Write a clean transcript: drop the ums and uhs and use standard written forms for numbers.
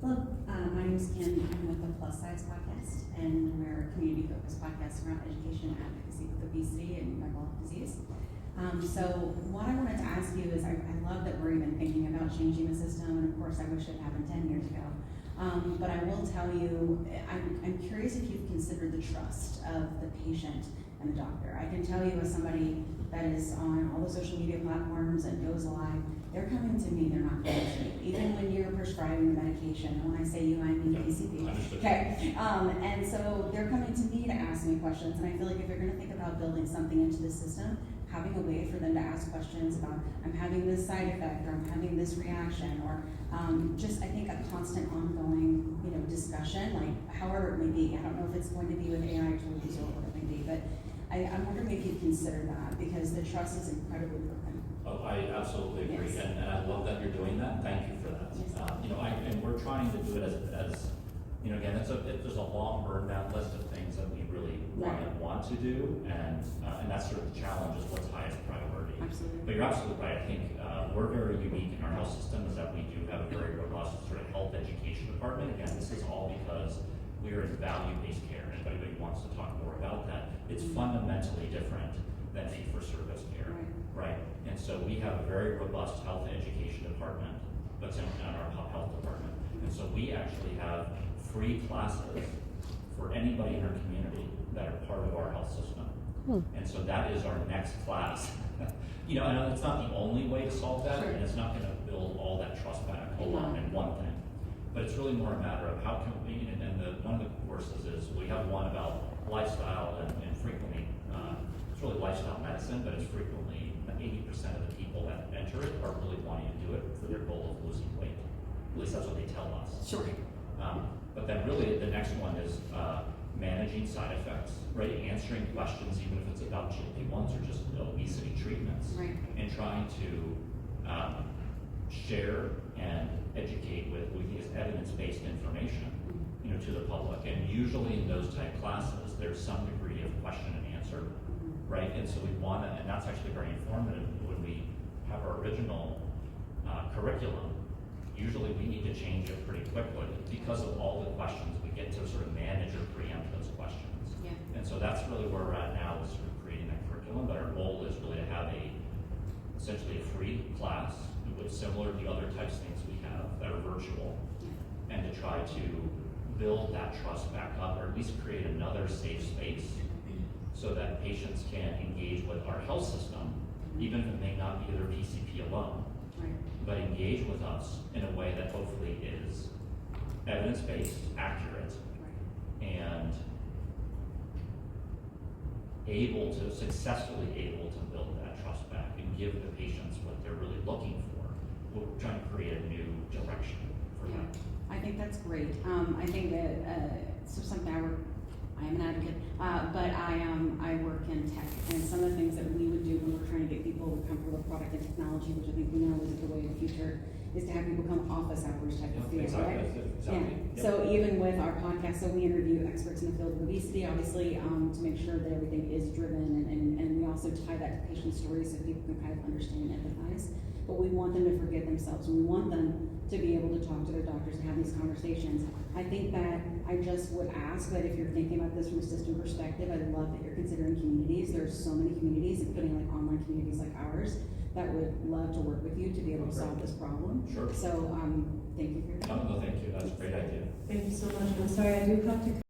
Hello, my name is Kim. I'm with the Plus Size Podcast, and we're a community-focused podcast around education and advocacy with obesity and metabolic disease. So what I wanted to ask you is, I love that we're even thinking about changing the system, and of course, I wish it happened 10 years ago. But I will tell you, I'm curious if you've considered the trust of the patient and the doctor. I can tell you, as somebody that is on all the social media platforms and goes live, they're coming to me, they're not coming to you. Even when you're prescribing the medication, and when I say you, I mean PCP. Okay, and so they're coming to me to ask me questions, and I feel like if you're gonna think about building something into the system, having a way for them to ask questions about, I'm having this side effect, or I'm having this reaction, or just, I think, a constant ongoing, discussion, like however it may be. I don't know if it's going to be with AI tools or what it may be, but I'm wondering if you'd consider that, because the trust is incredibly broken. Oh, I absolutely agree, Yes. and I love that you're doing that. Thank you for that. Yes. And we're trying to do it as again, there's a long burn down list of things that we really want to do, and that's sort of the challenge, is what's highest priority. Absolutely. But you're absolutely right. I think we're very unique in our health system, is that we do have a very robust sort of health education department. Again, this is all because we are in value-based care, and if anybody wants to talk more about that, it's fundamentally different than fee-for-service care, right? And so we have a very robust health and education department that's in our health department. And so we actually have free classes for anybody in our community that are part of our health system. And so that is our next class. I know it's not the only way to solve that, and it's not gonna build all that trust back in one thing. But it's really more a matter of how can we, one of the courses is, we have one about lifestyle, and frequently, it's really lifestyle medicine, but it's frequently 80% of the people that enter it are really wanting to do it for their goal of losing weight. At least that's what they tell us. Sure. But then really the next one is managing side effects, right? Answering questions, even if it's about GLP-1s or just obesity treatments. Right. And trying to share and educate with what we think is evidence-based information, to the public. And usually in those type classes, there's some degree of question and answer, right? And so we want to, and that's actually very informative. When we have our original curriculum, usually we need to change it pretty quickly because of all the questions we get to sort of manage or preempt those questions. Yeah. And so that's really where we're at now, is sort of creating that curriculum. But our goal is really to have essentially a free class, with similar to the other types of things we have that are virtual, and to try to build that trust back up, or at least create another safe space so that patients can engage with our health system, even if it may not be their PCP alone, but engage with us in a way that hopefully is evidence-based, accurate, and successfully able to build that trust back and give the patients what they're really looking for. We're trying to create a new direction for them. I think that's great. I think that so something I am an advocate, but I work in tech, and some of the things that we would do when we're trying to get people comfortable with product and technology, which I think we know is the way of the future, is to have people come office hours type of feel, right? Exactly. Yeah. So even with our podcast, so we interview experts in the field of obesity, obviously, to make sure that everything is driven, and we also tie that to patient stories so people can kind of understand and empathize. But we want them to forget themselves. We want them to be able to talk to their doctors and have these conversations. I think that I just would ask that if you're thinking about this from a system perspective, I love that you're considering communities. There's so many communities, including like online communities like ours, that would love to work with you to be able to solve this problem. Sure. So thank you for your time. No, thank you. That's a great idea. Thank you so much. I'm sorry, I do have to